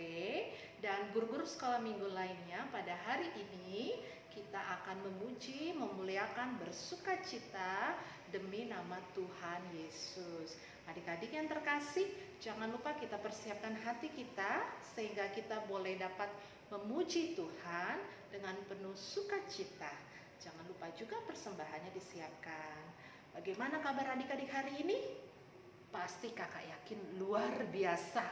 sore dan guru-guru sekolah minggu lainnya. Pada hari ini kita akan memuji, memuliakan, bersukacita demi nama Tuhan Yesus. Adik-adik yang terkasih, jangan lupa kita persiapkan hati kita sehingga kita boleh dapat memuji Tuhan dengan penuh sukacita. Jangan lupa juga persembahannya disiapkan. Bagaimana kabar adik-adik hari ini? Pasti kakak yakin luar biasa.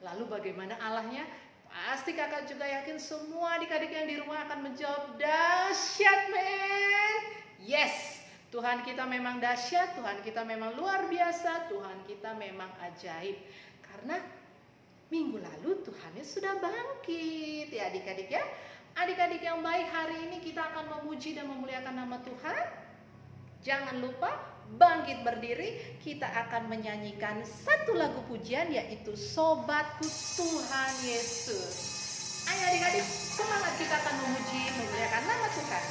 Lalu bagaimana Allahnya? Pasti kakak juga yakin semua adik-adik yang di rumah akan menjawab dahsyat men. Yes, Tuhan kita memang dahsyat, Tuhan kita memang luar biasa, Tuhan kita memang ajaib. Karena minggu lalu Tuhannya sudah bangkit ya adik-adik ya. Adik-adik yang baik, hari ini kita akan memuji dan memuliakan nama Tuhan. Jangan lupa bangkit berdiri, kita akan menyanyikan satu lagu pujian yaitu Sobatku Tuhan Yesus. Ayo adik-adik, semangat, kita akan memuji, memuliakan nama Tuhan.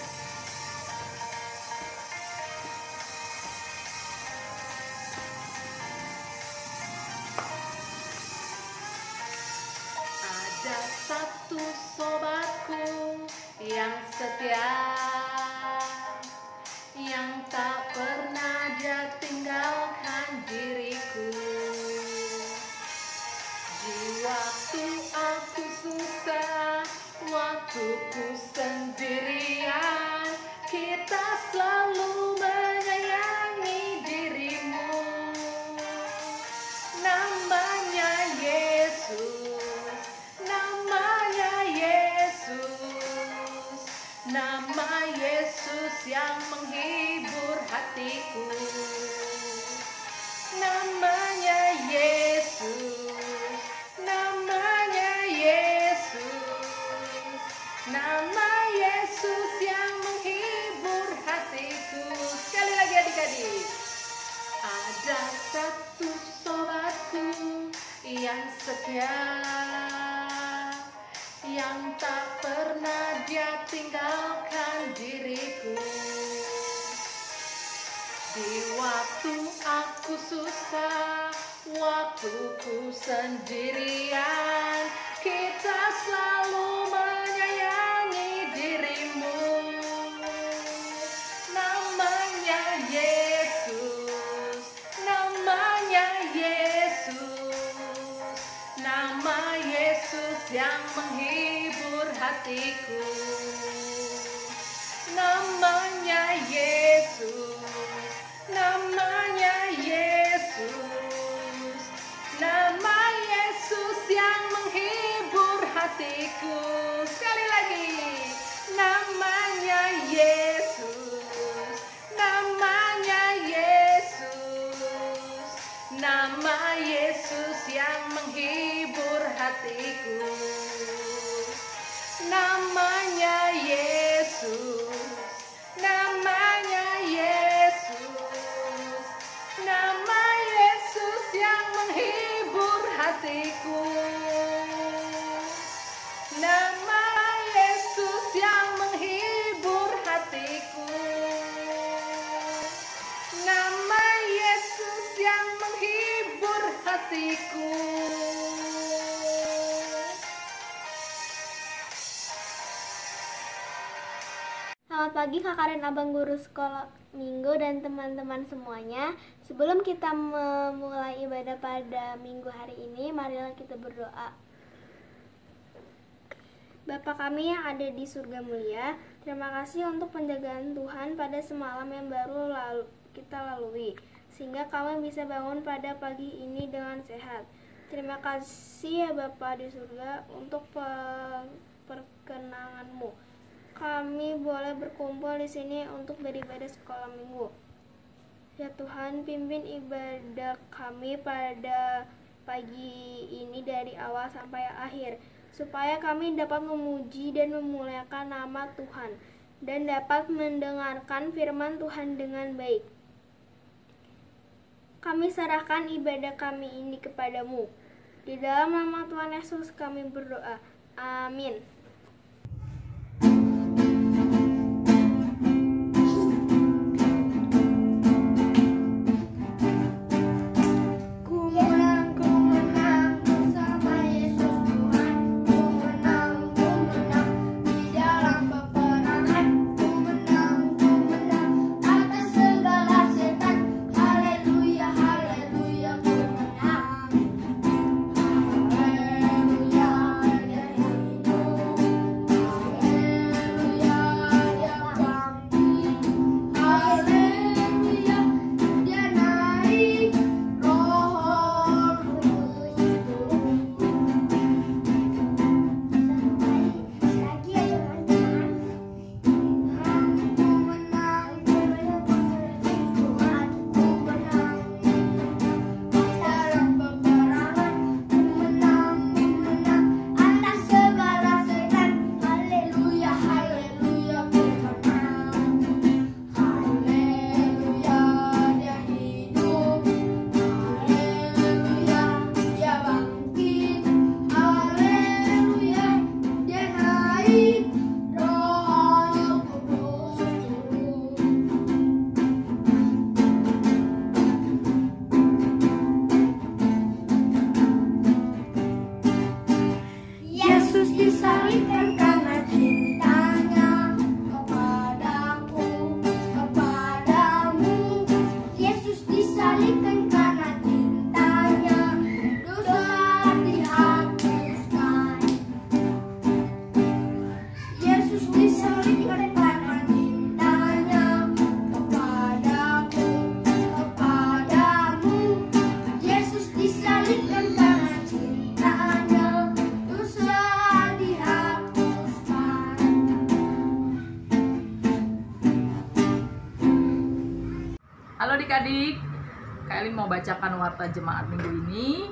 Ada satu sobatku yang setia, yang tak pernah dia tinggalkan diriku. Di waktu aku susah, waktu ku sendirian, kita selalu menyayangi dirimu. Namanya Yesus, namanya Yesus, nama Yesus yang menghibur hatiku. Namanya Yesus, namanya Yesus, nama Yesus yang menghibur hatiku. Sekali lagi adik-adik. Ada satu sobatku yang setia, yang tak pernah dia tinggalkan diriku. Di waktu aku susah, waktu ku sendirian, kita selalu menyayangi dirimu. Namanya Yesus, namanya Yesus, nama Yesus yang menghibur hatiku. Namanya Yesus, namanya Yesus, nama Yesus yang menghibur hatiku. Sekali lagi. Namanya Yesus, namanya Yesus, nama Yesus yang menghibur hatiku. Namanya Yesus, namanya Yesus, nama Yesus yang menghibur hatiku. Nama Yesus yang menghibur hatiku. Nama Yesus yang menghibur hatiku. Selamat pagi kakak dan abang guru sekolah minggu dan teman-teman semuanya. Sebelum kita memulai ibadah pada minggu hari ini, marilah kita berdoa. Bapa kami yang ada di surga mulia, terima kasih untuk penjagaan Tuhan pada semalam yang baru kita lalui, sehingga kami bisa bangun pada pagi ini dengan sehat. Terima kasih ya Bapa di surga untuk perkenangan-Mu. Kami boleh berkumpul di sini untuk beribadah sekolah minggu. Ya Tuhan, pimpin ibadah kami pada pagi ini dari awal sampai akhir, supaya kami dapat memuji dan memuliakan nama Tuhan dan dapat mendengarkan firman Tuhan dengan baik. Kami serahkan ibadah kami ini kepadamu. Di dalam nama Tuhan Yesus kami berdoa. Amin. Ku menang bersama Yesus Tuhan. Yesus disalibkan karena cintanya kepadaku, kepadamu. Yesus disalibkan karena cintanya, dosa dihapuskan. Halo adik-adik, Kak Elin mau bacakan warta jemaat minggu ini.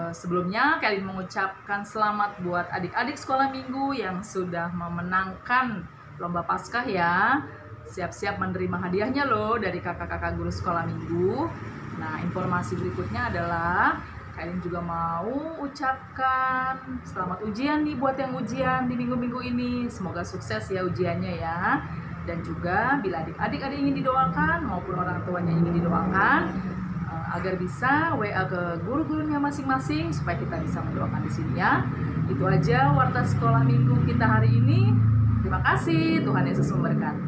Sebelumnya Kak Elin mengucapkan selamat buat adik-adik sekolah minggu yang sudah memenangkan lomba Paskah ya. Siap-siap menerima hadiahnya loh dari kakak-kakak guru sekolah minggu. Nah, informasi berikutnya adalah Kak Elin juga mau ucapkan selamat ujian nih buat yang ujian di minggu-minggu ini. Semoga sukses ya ujiannya ya. Dan juga bila adik-adik ingin didoakan maupun orang tuanya ingin didoakan, agar bisa WA ke guru-gurunya masing-masing supaya kita bisa mendoakan di sini ya. Itu aja warta sekolah minggu kita hari ini. Terima kasih, Tuhan Yesus memberkati.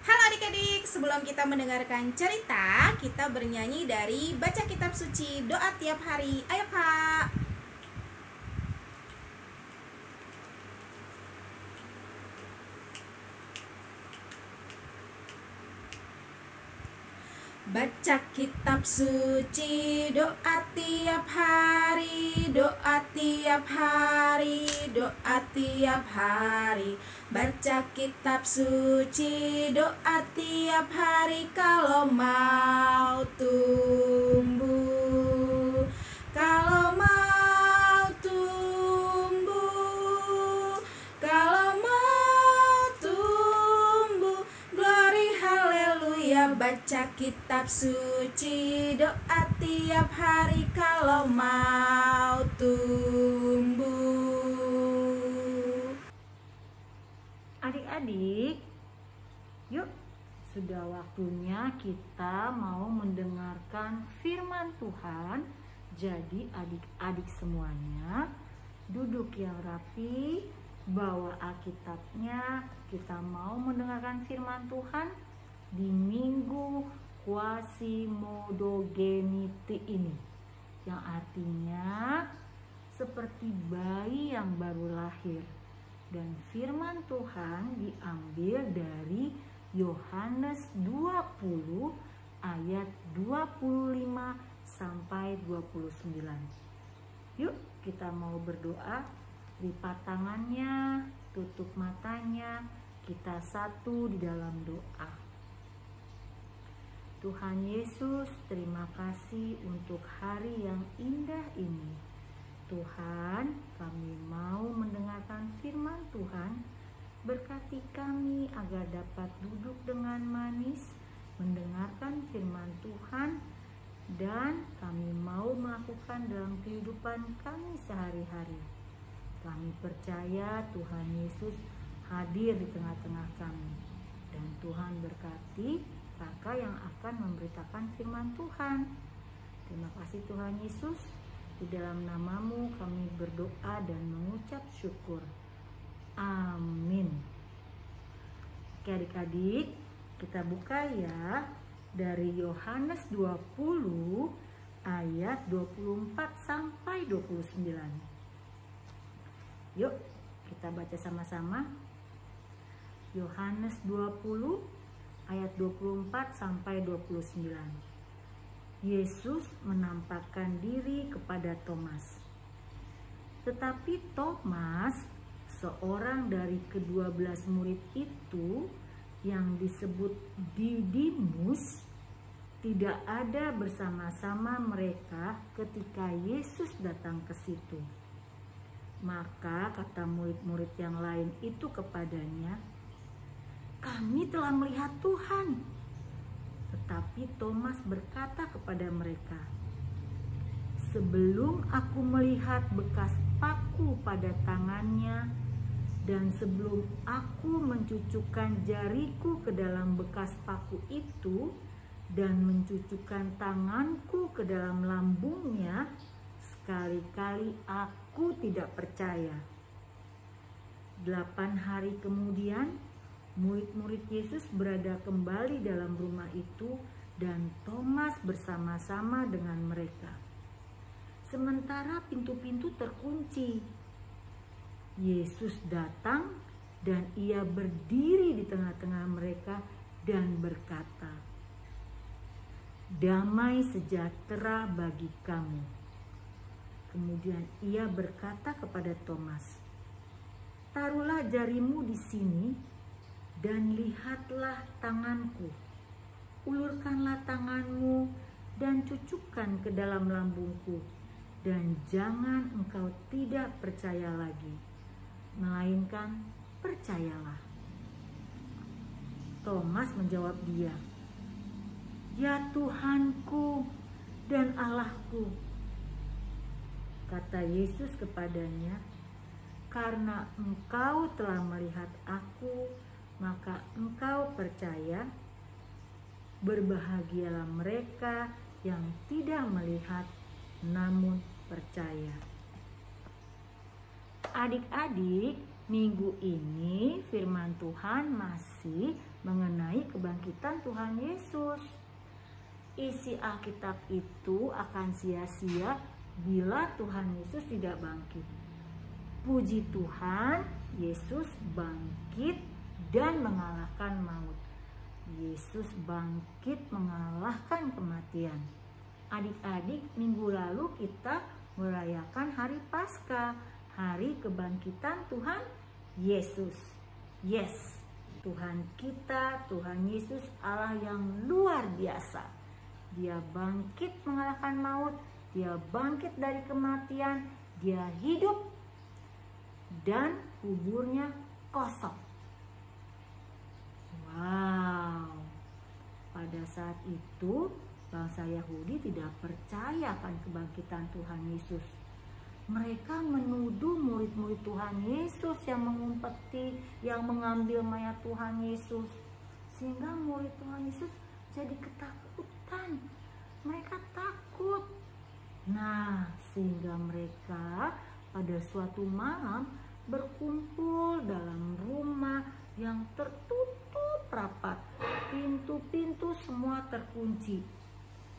Halo adik-adik, sebelum kita mendengarkan cerita, kita bernyanyi dari Baca Kitab Suci Doa Tiap Hari. Ayo Kak. Baca kitab suci, doa tiap hari, doa tiap hari, doa tiap hari. Baca kitab suci, doa tiap hari kalau mau tumbuh. Kalau mau tumbuh, kalau mau tumbuh, glory haleluya. Baca kitab suci, doa tiap hari kalau mau tumbuh. Adik-adik, yuk sudah waktunya kita mau mendengarkan firman Tuhan. Jadi adik-adik semuanya duduk yang rapi, bawa Alkitabnya. Kita mau mendengarkan firman Tuhan di minggu Quasimodogeniti ini, yang artinya seperti bayi yang baru lahir. Dan firman Tuhan diambil dari Yohanes 20 ayat 25 sampai 29. Yuk kita mau berdoa. Lipat tangannya, tutup matanya, kita satu di dalam doa. Tuhan Yesus, terima kasih untuk hari yang indah ini. Tuhan, kami mau mendengarkan firman Tuhan. Berkati kami agar dapat duduk dengan manis, mendengarkan firman Tuhan, dan kami mau melakukan dalam kehidupan kami sehari-hari. Kami percaya Tuhan Yesus hadir di tengah-tengah kami. Dan Tuhan berkati kakak yang akan memberitakan firman Tuhan. Terima kasih Tuhan Yesus. Di dalam namamu kami berdoa dan mengucap syukur. Amin. Oke adik-adik, kita buka ya dari Yohanes 20 ayat 24 sampai 29. Yuk kita baca sama-sama. Yohanes 20 ayat 24 sampai 29. Yesus menampakkan diri kepada Thomas. Tetapi Thomas, seorang dari ke-12 murid itu yang disebut Didimus, tidak ada bersama-sama mereka ketika Yesus datang ke situ. Maka kata murid-murid yang lain itu kepadanya, "Kami telah melihat Tuhan." Tetapi Thomas berkata kepada mereka, "Sebelum aku melihat bekas paku pada tangannya, dan sebelum aku mencucukkan jariku ke dalam bekas paku itu, dan mencucukkan tanganku ke dalam lambungnya, sekali-kali aku tidak percaya." 8 hari kemudian, murid-murid Yesus berada kembali dalam rumah itu dan Thomas bersama-sama dengan mereka. Sementara pintu-pintu terkunci, Yesus datang Dan ia berdiri di tengah-tengah mereka dan berkata, "Damai sejahtera bagi kamu." Kemudian ia berkata kepada Thomas, "Taruhlah jarimu di sini dan lihatlah tanganku. Ulurkanlah tanganmu dan cucukkan ke dalam lambungku, dan jangan engkau tidak percaya lagi, melainkan percayalah." Thomas menjawab dia, "Ya Tuhanku dan Allahku." Kata Yesus kepadanya, "Karena engkau telah melihat aku, maka engkau percaya. Berbahagialah mereka yang tidak melihat namun percaya." Adik-adik, minggu ini firman Tuhan masih mengenai kebangkitan Tuhan Yesus. Isi Alkitab itu akan sia-sia bila Tuhan Yesus tidak bangkit. Puji Tuhan, Yesus bangkit dan mengalahkan maut. Yesus bangkit mengalahkan kematian. Adik-adik, minggu lalu kita merayakan hari Paskah, hari kebangkitan Tuhan Yesus. Yes, Tuhan kita, Tuhan Yesus, Allah yang luar biasa. Dia bangkit mengalahkan maut, dia bangkit dari kematian, dia hidup dan kuburnya kosong. Wow, pada saat itu bangsa Yahudi tidak percaya akan kebangkitan Tuhan Yesus. Mereka menuduh murid-murid Tuhan Yesus yang mengumpeti, yang mengambil mayat Tuhan Yesus. Sehingga murid Tuhan Yesus jadi ketakutan. Mereka takut. Nah, sehingga mereka pada suatu malam berkumpul dalam rumah yang tertutup rapat. Pintu-pintu semua terkunci.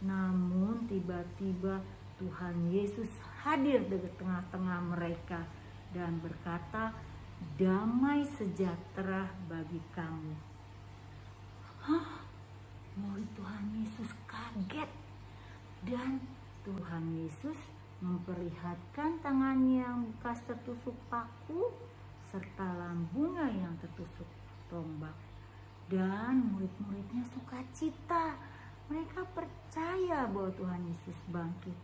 Namun tiba-tiba Tuhan Yesus hadir di tengah-tengah mereka dan berkata, "Damai sejahtera bagi kamu." Hah? Murid Tuhan Yesus kaget dan Tuhan Yesus memperlihatkan tangannya yang bekas tertusuk paku serta lambungnya yang tertusuk tombak. Dan murid-muridnya sukacita. Mereka percaya bahwa Tuhan Yesus bangkit.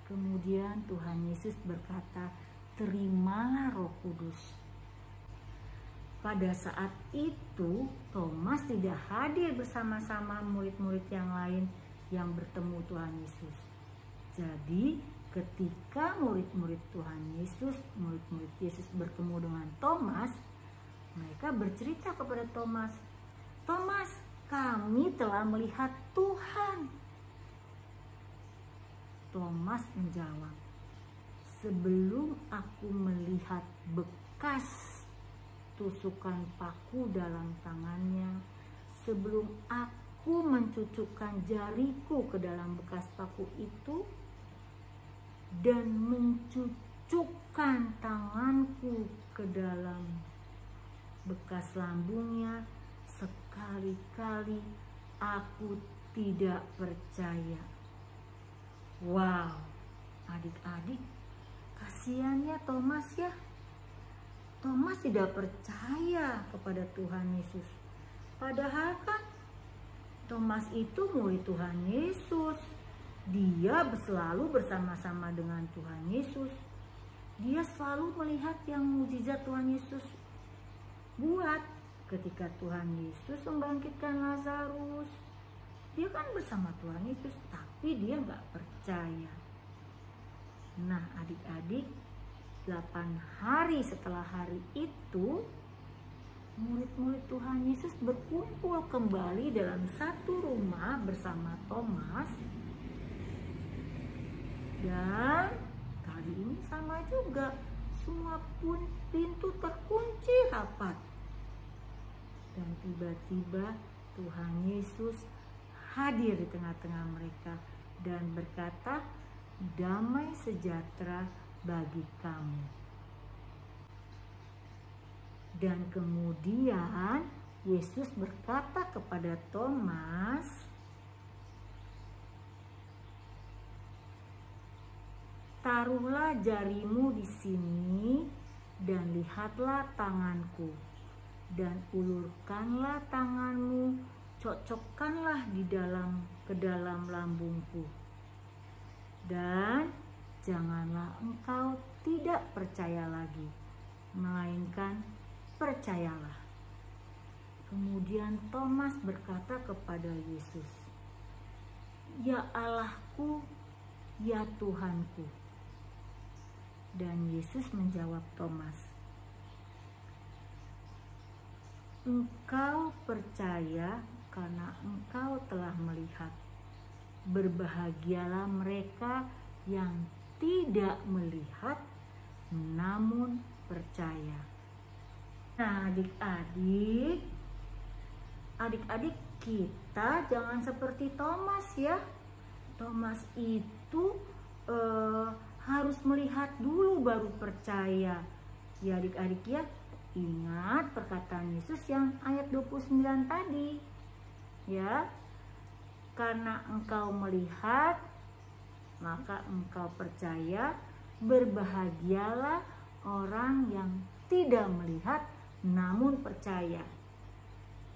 Kemudian Tuhan Yesus berkata, "Terimalah Roh Kudus." Pada saat itu Thomas tidak hadir bersama-sama murid-murid yang lain yang bertemu Tuhan Yesus. Jadi ketika murid-murid Tuhan Yesus, murid-murid Yesus bertemu dengan Thomas, mereka bercerita kepada Thomas, "Thomas, kami telah melihat Tuhan." Thomas menjawab, "Sebelum aku melihat bekas tusukan paku dalam tangannya, sebelum aku mencucukkan jariku ke dalam bekas paku itu dan mencucukkan tanganku ke dalam bekas lambungnya, sekali-kali aku tidak percaya." Wow, adik-adik, kasihannya Thomas ya. Thomas tidak percaya kepada Tuhan Yesus. Padahal kan Thomas itu murid Tuhan Yesus. Dia selalu bersama-sama dengan Tuhan Yesus. Dia selalu melihat yang mukjizat Tuhan Yesus buat. Ketika Tuhan Yesus membangkitkan Lazarus, dia kan bersama Tuhan Yesus, tapi dia nggak percaya. Nah, adik-adik, 8 hari setelah hari itu, murid-murid Tuhan Yesus berkumpul kembali dalam satu rumah bersama Thomas. Dan kali ini sama juga, semua pun pintu terkunci rapat. Dan tiba-tiba Tuhan Yesus hadir di tengah-tengah mereka dan berkata, "Damai sejahtera bagi kamu." Dan kemudian Yesus berkata kepada Thomas, "Taruhlah jarimu di sini dan lihatlah tanganku, dan ulurkanlah tanganmu, cocokkanlah ke dalam lambungku. Dan janganlah engkau tidak percaya lagi, melainkan percayalah." Kemudian Thomas berkata kepada Yesus, "Ya Allahku, ya Tuhanku." Dan Yesus menjawab Thomas, "Engkau percaya karena engkau telah melihat. Berbahagialah mereka yang tidak melihat namun percaya." Nah, adik-adik kita jangan seperti Thomas ya. Thomas itu harus melihat dulu baru percaya. Ya adik-adik ya, ingat perkataan Yesus yang ayat 29 tadi. Ya, karena engkau melihat, maka engkau percaya. Berbahagialah orang yang tidak melihat namun percaya.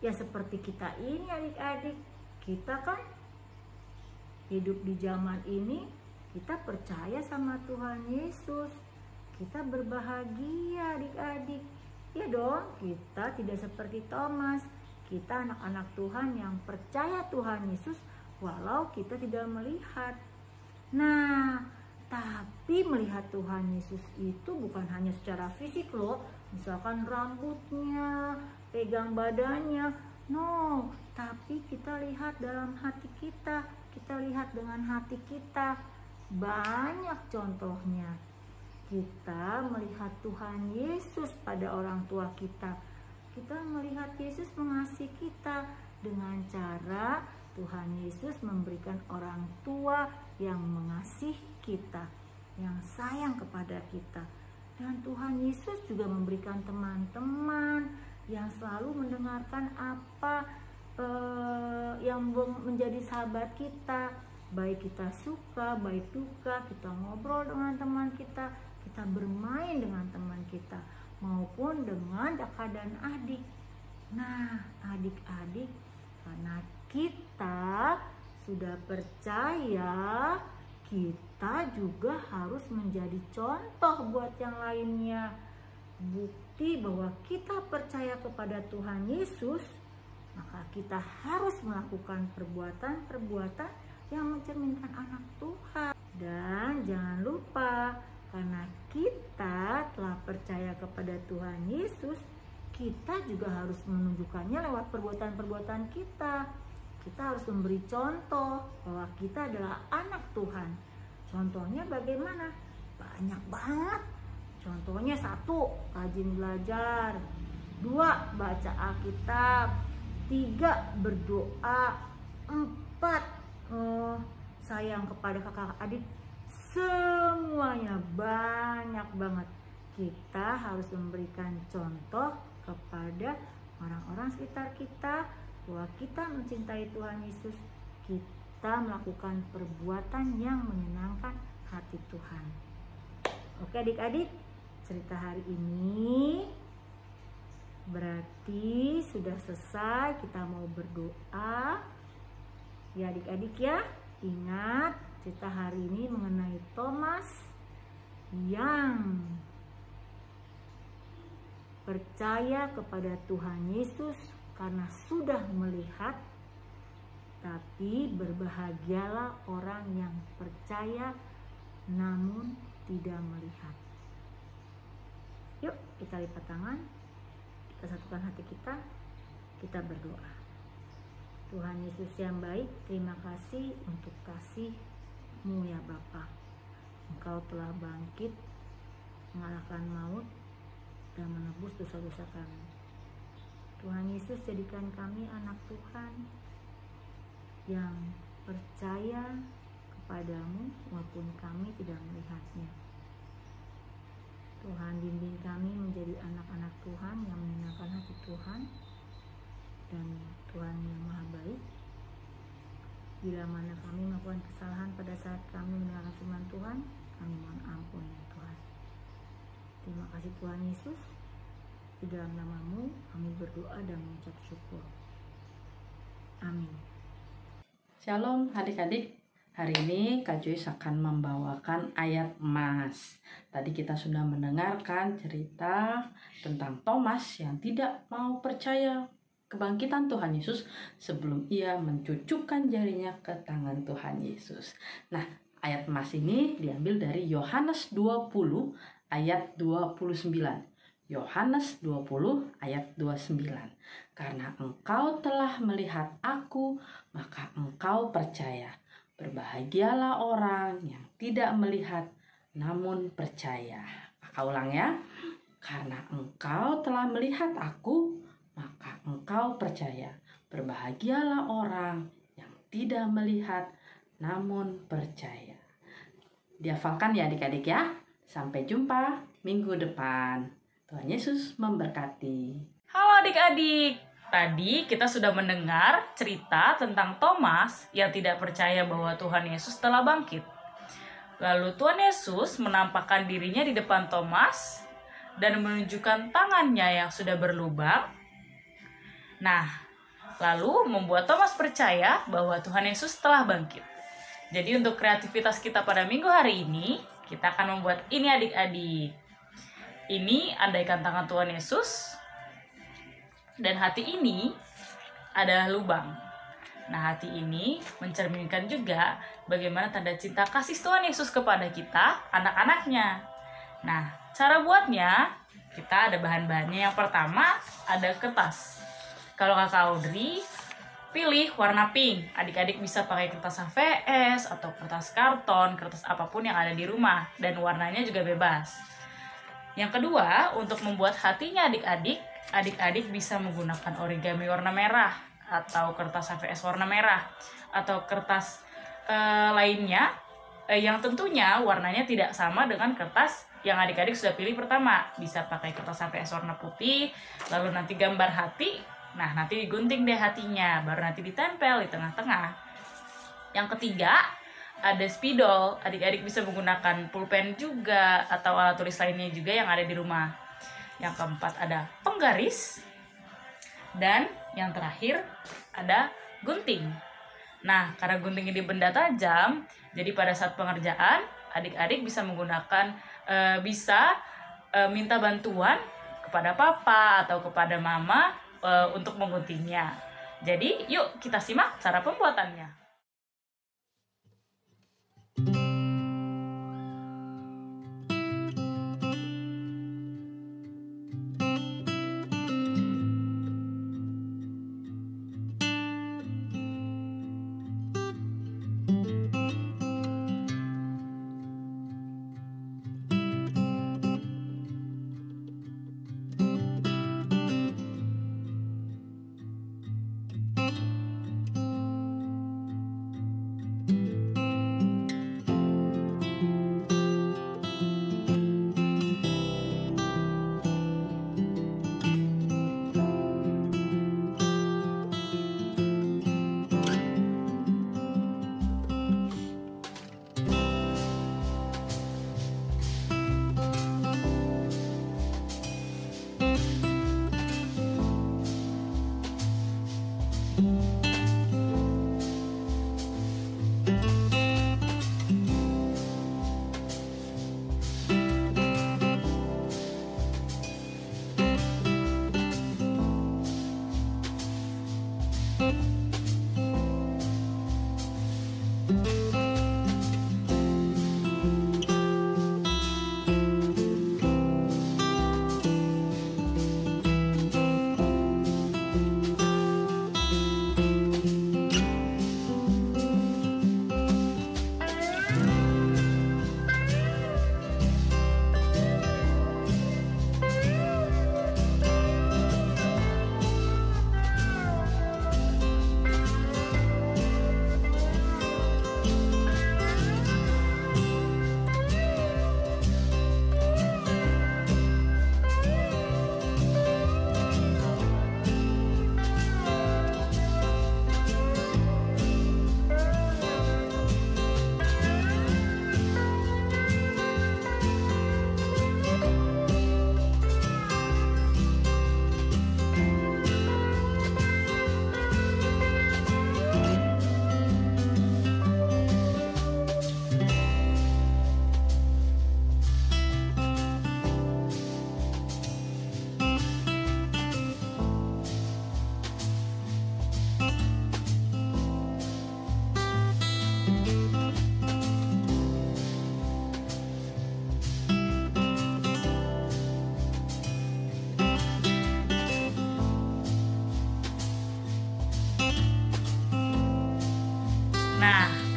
Ya seperti kita ini adik-adik, kita kan hidup di zaman ini, kita percaya sama Tuhan Yesus, kita berbahagia adik-adik. Ya dong, kita tidak seperti Thomas, kita anak-anak Tuhan yang percaya Tuhan Yesus walau kita tidak melihat. Nah, tapi melihat Tuhan Yesus itu bukan hanya secara fisik loh, misalkan rambutnya, pegang badannya, no, tapi kita lihat dalam hati kita lihat dengan hati kita. Banyak contohnya. Kita melihat Tuhan Yesus pada orang tua kita. Kita melihat Yesus mengasihi kita dengan cara Tuhan Yesus memberikan orang tua yang mengasihi kita, yang sayang kepada kita. Dan Tuhan Yesus juga memberikan teman-teman yang selalu mendengarkan apa yang menjadi sahabat kita. Baik kita suka, baik duka, kita ngobrol dengan teman kita bermain dengan teman kita, maupun dengan kakak dan adik. Nah, adik-adik, karena kita sudah percaya, kita juga harus menjadi contoh buat yang lainnya. Bukti bahwa kita percaya kepada Tuhan Yesus, maka kita harus melakukan perbuatan-perbuatan yang mencerminkan anak Tuhan. Dan jangan lupa, karena kita telah percaya kepada Tuhan Yesus, kita juga harus menunjukkannya lewat perbuatan-perbuatan kita. Kita harus memberi contoh bahwa kita adalah anak Tuhan. Contohnya bagaimana? Banyak banget. Contohnya 1, rajin belajar. 2, baca Alkitab. 3, berdoa. 4, sayang kepada kakak adik. Semuanya banyak banget. Kita harus memberikan contoh kepada orang-orang sekitar kita bahwa kita mencintai Tuhan Yesus. Kita melakukan perbuatan yang menyenangkan hati Tuhan. Oke adik-adik, cerita hari ini berarti sudah selesai. Kita mau berdoa. Ya adik-adik ya, ingat cerita hari ini mengenai Thomas yang percaya kepada Tuhan Yesus karena sudah melihat. Tapi berbahagialah orang yang percaya namun tidak melihat. Yuk kita lipat tangan, kita satukan hati kita berdoa. Tuhan Yesus yang baik, terima kasih untuk kasih-Mu ya Bapa. Engkau telah bangkit, mengalahkan maut, dan menebus dosa-dosa kami. Tuhan Yesus, jadikan kami anak Tuhan yang percaya kepadamu walaupun kami tidak melihatnya. Tuhan, bimbing kami menjadi anak-anak Tuhan yang menyenangkan dan Tuhan yang Maha Baik. Bila mana kami melakukan kesalahan pada saat kami mendengarkan firman Tuhan, kami mohon ampun ya Tuhan. Terima kasih Tuhan Yesus. Di dalam nama-Mu kami berdoa dan mengucap syukur. Amin. Shalom adik-adik. Hari ini Kak Joyce akan membawakan ayat emas. Tadi kita sudah mendengarkan cerita tentang Thomas yang tidak mau percaya kebangkitan Tuhan Yesus sebelum ia mencucukkan jarinya ke tangan Tuhan Yesus. Nah, ayat emas ini diambil dari Yohanes 20 ayat 29. Yohanes 20 ayat 29. Karena engkau telah melihat aku, maka engkau percaya. Berbahagialah orang yang tidak melihat namun percaya. Maka ulang ya. Karena engkau telah melihat aku, maka engkau percaya. Berbahagialah orang yang tidak melihat namun percaya. Dihafalkan ya adik-adik ya. Sampai jumpa minggu depan. Tuhan Yesus memberkati. Halo adik-adik, tadi kita sudah mendengar cerita tentang Thomas yang tidak percaya bahwa Tuhan Yesus telah bangkit. Lalu Tuhan Yesus menampakkan dirinya di depan Thomas dan menunjukkan tangannya yang sudah berlubang. Nah, lalu membuat Thomas percaya bahwa Tuhan Yesus telah bangkit. Jadi untuk kreativitas kita pada minggu hari ini, kita akan membuat ini adik-adik. Ini andaikan tangan Tuhan Yesus dan hati ini adalah lubang. Nah, hati ini mencerminkan juga bagaimana tanda cinta kasih Tuhan Yesus kepada kita, anak-anaknya. Nah, cara buatnya, kita ada bahan-bahannya. Yang pertama, ada kertas. Kalau Kakak Audrey, pilih warna pink. Adik-adik bisa pakai kertas HVS atau kertas karton, kertas apapun yang ada di rumah. Dan warnanya juga bebas. Yang kedua, untuk membuat hatinya adik-adik, adik-adik bisa menggunakan origami warna merah atau kertas HVS warna merah atau kertas lainnya yang tentunya warnanya tidak sama dengan kertas yang adik-adik sudah pilih pertama. Bisa pakai kertas HVS warna putih, lalu nanti gambar hati, nah nanti digunting deh hatinya, baru nanti ditempel di tengah-tengah. Yang ketiga, ada spidol. Adik-adik bisa menggunakan pulpen juga atau alat tulis lainnya juga yang ada di rumah. Yang keempat ada penggaris. Dan yang terakhir ada gunting. Nah, karena gunting ini benda tajam, jadi pada saat pengerjaan adik-adik bisa menggunakan minta bantuan kepada papa atau kepada mama untuk mengguntingnya. Jadi, yuk kita simak cara pembuatannya.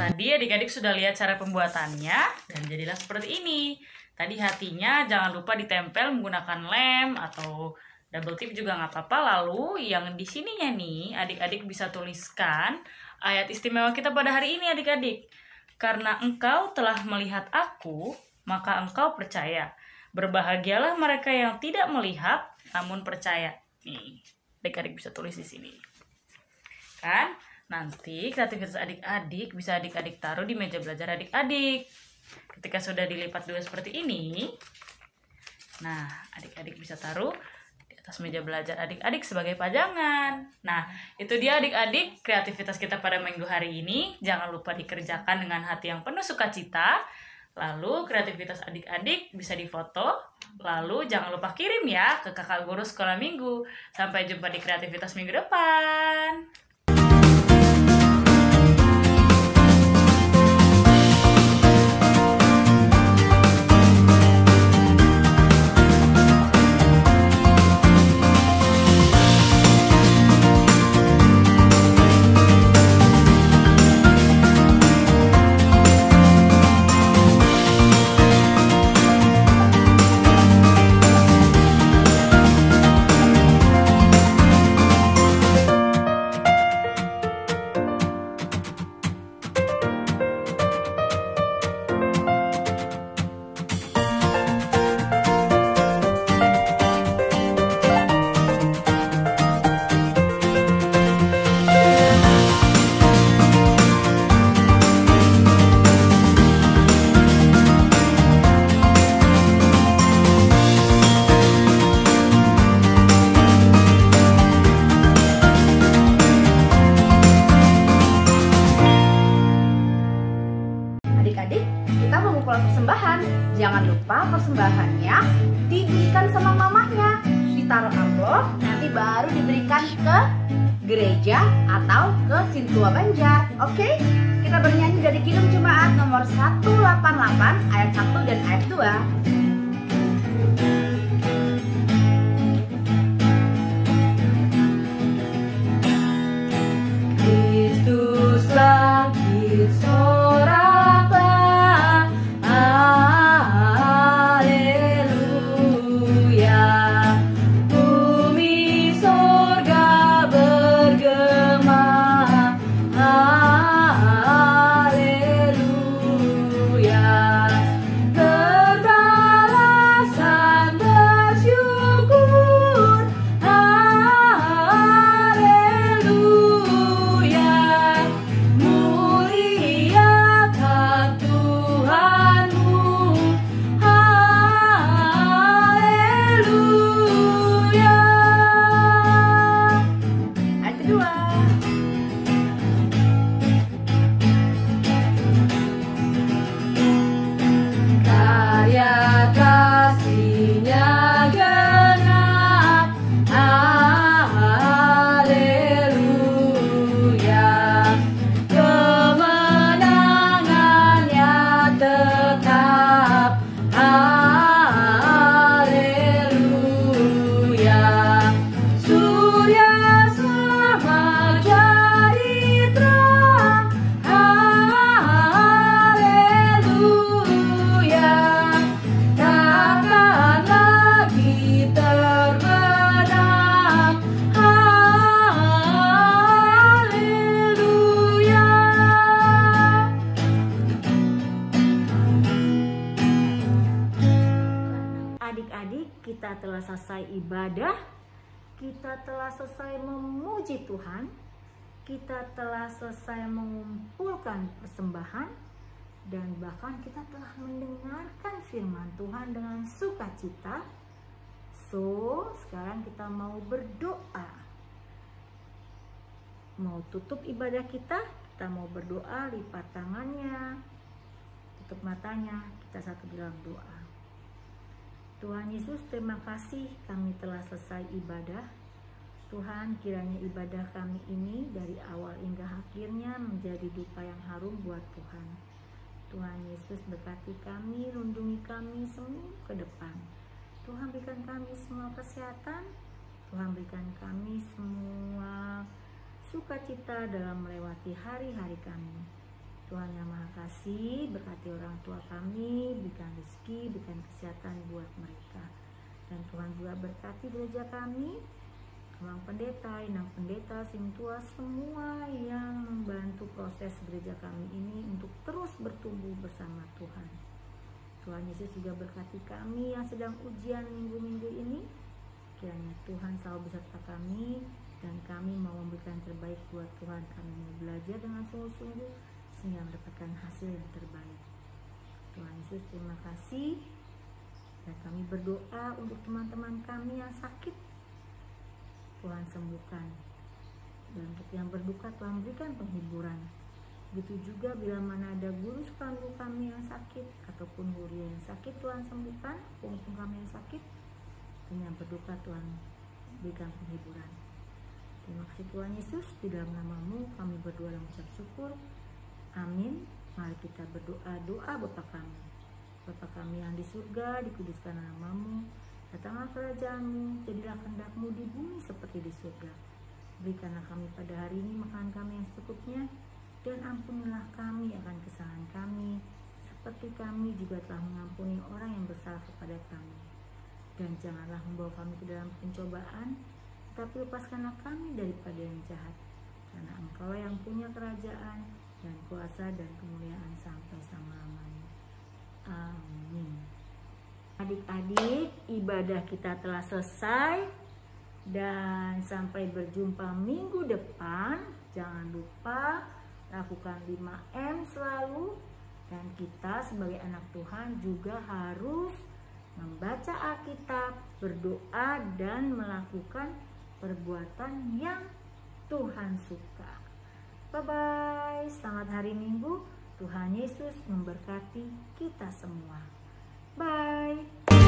Tadi adik-adik sudah lihat cara pembuatannya dan jadilah seperti ini. Tadi hatinya jangan lupa ditempel menggunakan lem atau double tip juga nggak apa-apa. Lalu yang di sininya nih adik-adik bisa tuliskan ayat istimewa kita pada hari ini adik-adik. Karena engkau telah melihat aku, maka engkau percaya. Berbahagialah mereka yang tidak melihat namun percaya. Nih, adik-adik bisa tulis di sini. Kan? Nanti kreativitas adik-adik bisa adik-adik taruh di meja belajar adik-adik. Ketika sudah dilipat dua seperti ini, nah adik-adik bisa taruh di atas meja belajar adik-adik sebagai pajangan. Nah, itu dia adik-adik kreativitas kita pada minggu hari ini. Jangan lupa dikerjakan dengan hati yang penuh sukacita. Lalu kreativitas adik-adik bisa difoto. Lalu jangan lupa kirim ya ke kakak guru sekolah minggu. Sampai jumpa di kreativitas minggu depan. Adik-adik, kita memukul persembahan. Jangan lupa persembahannya diberikan sama mamahnya. Ditaruh amplop, nanti baru diberikan ke gereja atau ke Sintua Banjar. Oke? Kita bernyanyi dari Kidung Jemaat nomor 188 ayat 1 dan ayat 2. Kristus langit sorakan, haleluya. Bumi sorga bergema, haleluya. Berbalasan bersyukur, haleluya. Muliakan Tuhanmu, haleluya. Ayat kedua. Karya kasih-Nya genap, haleluya. Kemenangannya tetap, haleluya. Surya selamat jadi terang, haleluya. Takkan lagi terbenam, haleluya. Adik-adik, kita telah selesai ibadah, kita telah selesai memuji Tuhan, kita telah selesai mengumpulkan persembahan, dan bahkan kita telah mendengarkan firman Tuhan dengan sukacita. So, sekarang kita mau berdoa. Mau tutup ibadah kita mau berdoa, lipat tangannya, tutup matanya, kita satu dalam doa. Tuhan Yesus, terima kasih kami telah selesai ibadah. Tuhan, kiranya ibadah kami ini dari awal hingga akhirnya menjadi dupa yang harum buat Tuhan. Tuhan Yesus, berkati kami, lindungi kami semua ke depan. Tuhan, berikan kami semua kesehatan. Tuhan, berikan kami semua sukacita dalam melewati hari-hari kami. Tuhan yang Maha Kasih, berkati orang tua kami, berikan rezeki, berikan kesehatan buat mereka. Dan Tuhan juga berkati gereja kami, Abang Pendeta, Inang Pendeta, Simtua, semua yang membantu proses gereja kami ini untuk terus bertumbuh bersama Tuhan. Tuhan Yesus juga berkati kami yang sedang ujian minggu-minggu ini. Kiranya Tuhan selalu beserta kami dan kami mau memberikan terbaik buat Tuhan. Kami mau belajar dengan sungguh-sungguh sehingga mendapatkan hasil yang terbaik. Tuhan Yesus, terima kasih. Dan kami berdoa untuk teman-teman kami yang sakit, Tuhan sembuhkan. Dan untuk yang berduka, Tuhan berikan penghiburan. Begitu juga bila mana ada guru sekolah kami yang sakit ataupun guru yang sakit, Tuhan sembuhkan. Walaupun kami yang sakit, dan yang berduka, Tuhan berikan penghiburan. Terima kasih Tuhan Yesus, di dalam nama-Mu kami berdoa dan mengucap syukur. Amin. Mari kita berdoa doa Bapa kami. Bapa kami yang di surga, dikuduskan nama-Mu. Datanglah kerajaan-Mu, jadilah kehendak-Mu di bumi seperti di surga. Berikanlah kami pada hari ini makanan kami yang secukupnya, dan ampunilah kami akan kesalahan kami, seperti kami juga telah mengampuni orang yang bersalah kepada kami. Dan janganlah membawa kami ke dalam pencobaan, tapi lepaskanlah kami daripada yang jahat. Karena Engkau yang punya kerajaan dan kuasa dan kemuliaan sampai selama-lamanya. Amin. Adik-adik, ibadah kita telah selesai. Dan sampai berjumpa minggu depan. Jangan lupa lakukan 5M selalu. Dan kita sebagai anak Tuhan juga harus membaca Alkitab, berdoa, dan melakukan perbuatan yang Tuhan suka. Bye-bye, selamat hari Minggu. Tuhan Yesus memberkati kita semua. Bye.